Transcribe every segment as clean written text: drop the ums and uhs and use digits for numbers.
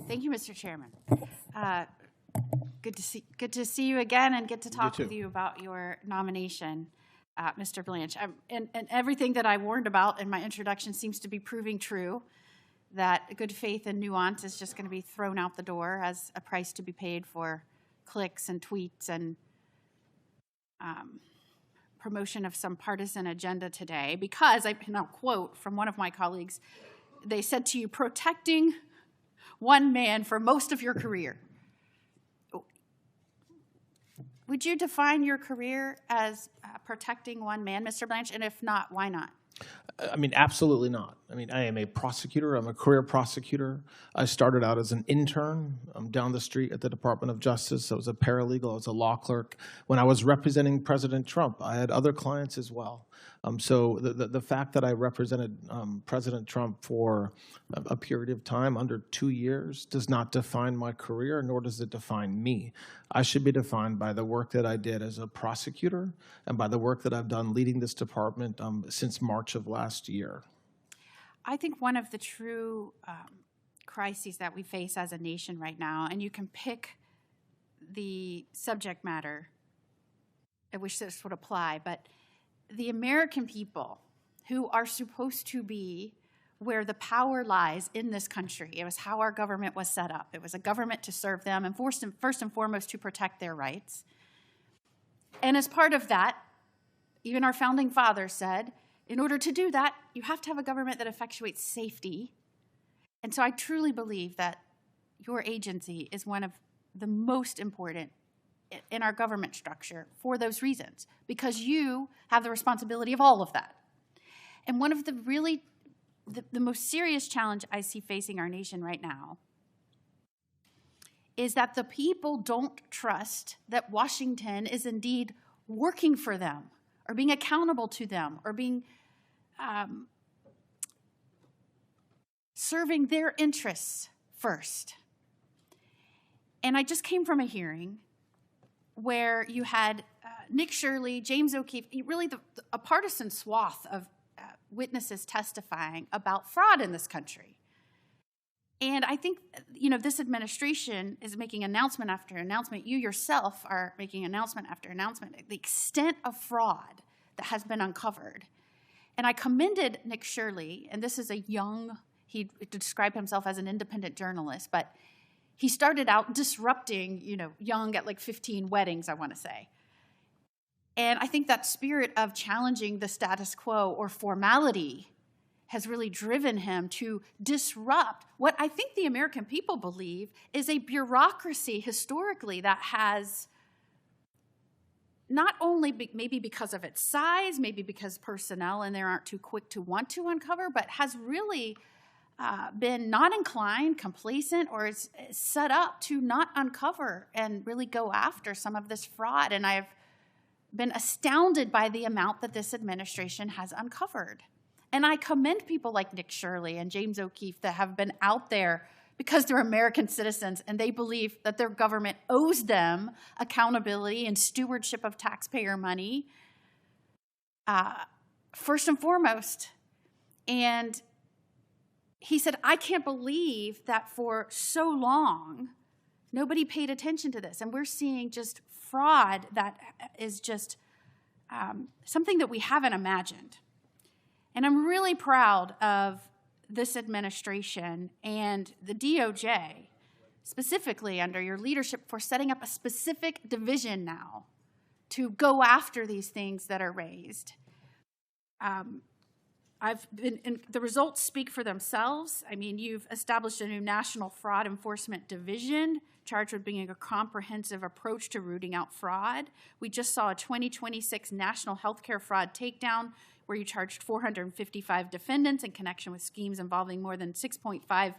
Thank you, Mr. Chairman. Good to see you again and get to talk with you about your nomination, Mr. Blanche. And everything that I warned about in my introduction seems to be proving true, that good faith and nuance is just going to be thrown out the door as a price to be paid for clicks and tweets and promotion of some partisan agenda today. Because, and I'll quote from one of my colleagues, they said to you, protecting one man for most of your career. Would you define your career as protecting one man, Mr. Blanche? And if not, why not? I mean, absolutely not. I mean, I am a prosecutor. I'm a career prosecutor. I started out as an intern down the street at the Department of Justice. I was a paralegal. I was a law clerk. When I was representing President Trump, I had other clients as well. So the fact that I represented President Trump for a period of time, under 2 years, does not define my career, nor does it define me. I should be defined by the work that I did as a prosecutor and by the work that I've done leading this department since March of last year. I think one of the true crises that we face as a nation right now, and you can pick the subject matter at which this would apply, but the American people who are supposed to be where the power lies in this country. It was how our government was set up. It was a government to serve them and first and foremost to protect their rights. And as part of that, even our founding fathers said, in order to do that, you have to have a government that effectuates safety. And so I truly believe that your agency is one of the most important in our government structure for those reasons, because you have the responsibility of all of that. And one of the really, the most serious challenge I see facing our nation right now is that the people don't trust that Washington is indeed working for them or being accountable to them or being serving their interests first. And I just came from a hearing where you had Nick Shirley, James O'Keefe, really a partisan swath of witnesses testifying about fraud in this country. And I think, this administration is making announcement after announcement. You yourself are making announcement after announcement. The extent of fraud that has been uncovered. And I commended Nick Shirley, and this is he described himself as an independent journalist, but he started out disrupting, young at like 15 weddings, I want to say. And I think that spirit of challenging the status quo or formality has really driven him to disrupt what I think the American people believe is a bureaucracy historically that has not only maybe because of its size, maybe because personnel in there aren't too quick to want to uncover, but has really been not inclined, complacent, or is set up to not uncover and really go after some of this fraud. And I've been astounded by the amount that this administration has uncovered. And I commend people like Nick Shirley and James O'Keefe that have been out there because they're American citizens and they believe that their government owes them accountability and stewardship of taxpayer money, first and foremost. And he said, I can't believe that for so long, nobody paid attention to this. And we're seeing just fraud that is just something that we haven't imagined. And I'm really proud of this administration and the DOJ, specifically under your leadership, for setting up a specific division now to go after these things that are raised. The results speak for themselves. I mean, you've established a new National Fraud Enforcement Division charged with bringing a comprehensive approach to rooting out fraud. We just saw a 2026 National Healthcare Fraud Takedown where you charged 455 defendants in connection with schemes involving more than $6.5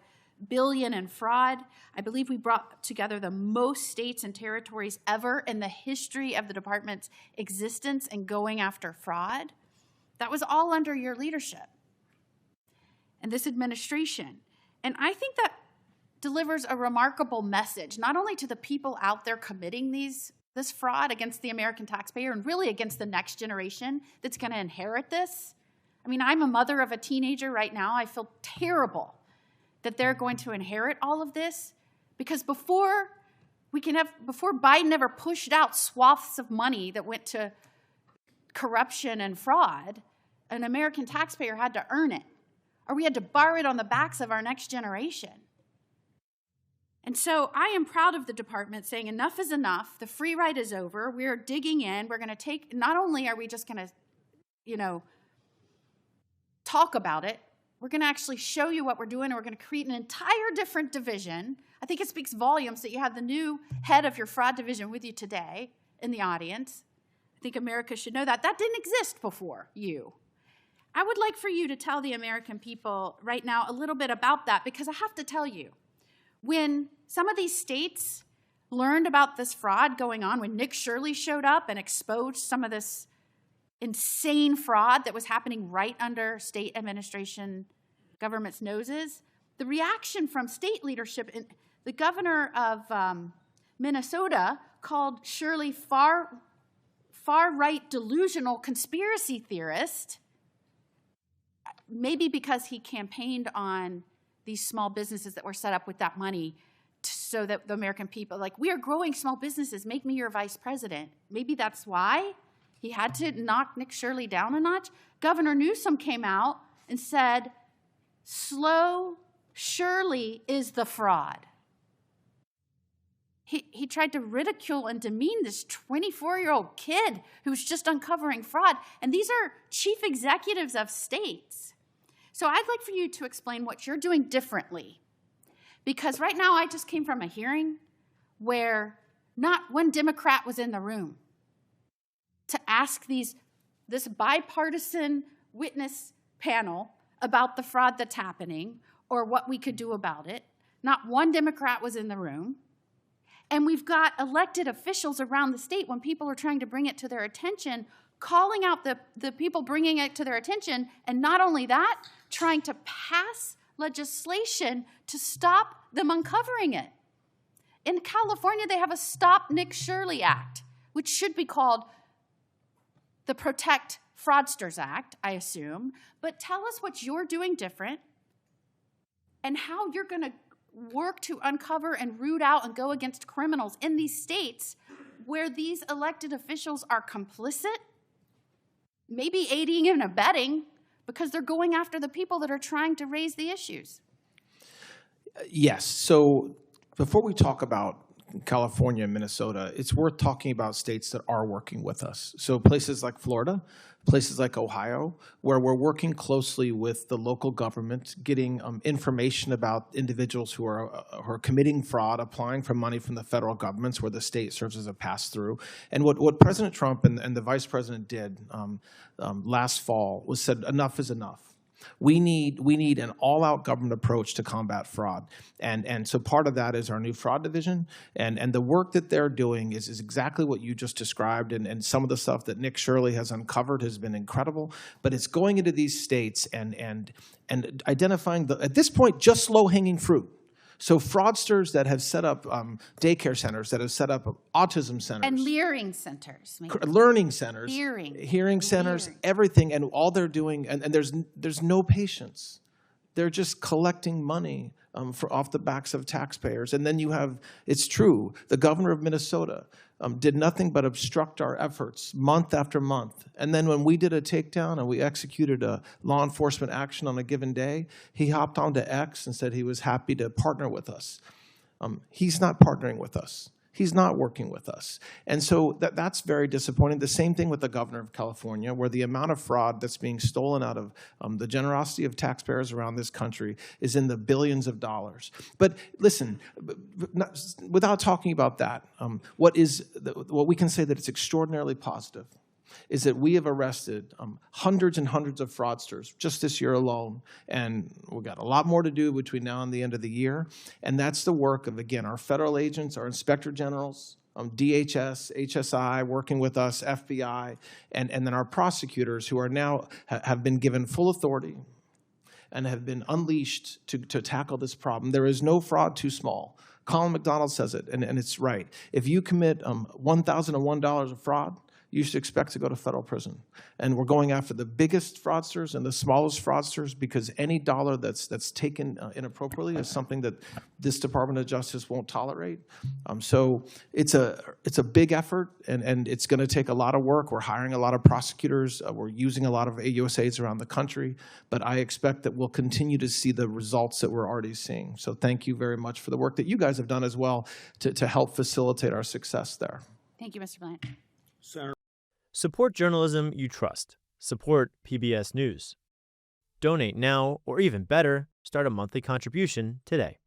billion in fraud. I believe we brought together the most states and territories ever in the history of the department's existence in going after fraud. That was all under your leadership and this administration. And I think that delivers a remarkable message, not only to the people out there committing this fraud against the American taxpayer and really against the next generation that's going to inherit this. I mean, I'm a mother of a teenager right now. I feel terrible that they're going to inherit all of this. Because before Biden ever pushed out swaths of money that went to corruption and fraud, an American taxpayer had to earn it, or we had to borrow it on the backs of our next generation. And so I am proud of the department saying enough is enough. The free ride is over. We're digging in. We're going to take, not only are we just going to, talk about it, we're going to actually show you what we're doing, and we're going to create an entire different division. I think it speaks volumes that you have the new head of your fraud division with you today in the audience. I think America should know that. That didn't exist before you. I would like for you to tell the American people right now a little bit about that, because I have to tell you, when some of these states learned about this fraud going on, when Nick Shirley showed up and exposed some of this insane fraud that was happening right under state administration government's noses, the reaction from state leadership, the governor of Minnesota called Shirley far-right delusional conspiracy theorist, maybe because he campaigned on these small businesses that were set up with that money so that the American people, like, we are growing small businesses, make me your vice president. Maybe that's why he had to knock Nick Shirley down a notch. Governor Newsom came out and said, slow Shirley is the fraud. He tried to ridicule and demean this 24-year-old kid who's just uncovering fraud. And these are chief executives of states. So I'd like for you to explain what you're doing differently. Because right now I just came from a hearing where not one Democrat was in the room to ask this bipartisan witness panel about the fraud that's happening or what we could do about it. Not one Democrat was in the room. And we've got elected officials around the state, when people are trying to bring it to their attention, calling out the people bringing it to their attention, and not only that, trying to pass legislation to stop them uncovering it. In California, they have a Stop Nick Shirley Act, which should be called the Protect Fraudsters Act, I assume. But tell us what you're doing different and how you're going to work to uncover and root out and go against criminals in these states where these elected officials are complicit, maybe aiding and abetting, because they're going after the people that are trying to raise the issues. Yes. So before we talk about California and Minnesota, it's worth talking about states that are working with us. So places like Florida, places like Ohio, where we're working closely with the local government, getting information about individuals who are committing fraud, applying for money from the federal governments, where the state serves as a pass-through. And what President Trump and the Vice President did last fall was said, enough is enough. We need an all-out government approach to combat fraud. And so part of that is our new fraud division. And the work that they're doing is exactly what you just described. And some of the stuff that Nick Shirley has uncovered has been incredible. But it's going into these states and identifying, at this point, just low-hanging fruit. So fraudsters that have set up daycare centers, that have set up autism centers. And leering centers. Maybe. Learning centers. Hearing centers, everything. And all they're doing, and there's no patience. They're just collecting money off the backs of taxpayers. And then you have, it's true, the governor of Minnesota did nothing but obstruct our efforts month after month. And then when we did a takedown and we executed a law enforcement action on a given day, he hopped onto X and said he was happy to partner with us. He's not partnering with us. He's not working with us. And so that's very disappointing. The same thing with the governor of California, where the amount of fraud that's being stolen out of the generosity of taxpayers around this country is in the billions of dollars. But listen, without talking about that, what we can say that it's extraordinarily positive is that we have arrested hundreds and hundreds of fraudsters just this year alone, and we've got a lot more to do between now and the end of the year. And that's the work of, again, our federal agents, our inspector generals, DHS, HSI working with us, FBI, and then our prosecutors who are now have been given full authority and have been unleashed to tackle this problem. There is no fraud too small. Colin McDonald says it, and it's right. If you commit $1,001 of fraud, you should expect to go to federal prison. And we're going after the biggest fraudsters and the smallest fraudsters, because any dollar that's taken inappropriately is something that this Department of Justice won't tolerate. So it's a big effort, and it's going to take a lot of work. We're hiring a lot of prosecutors. We're using a lot of AUSAs around the country. But I expect that we'll continue to see the results that we're already seeing. So thank you very much for the work that you guys have done as well to help facilitate our success there. Thank you, Mr. Blanche. Senator. Support journalism you trust. Support PBS News. Donate now, or even better, start a monthly contribution today.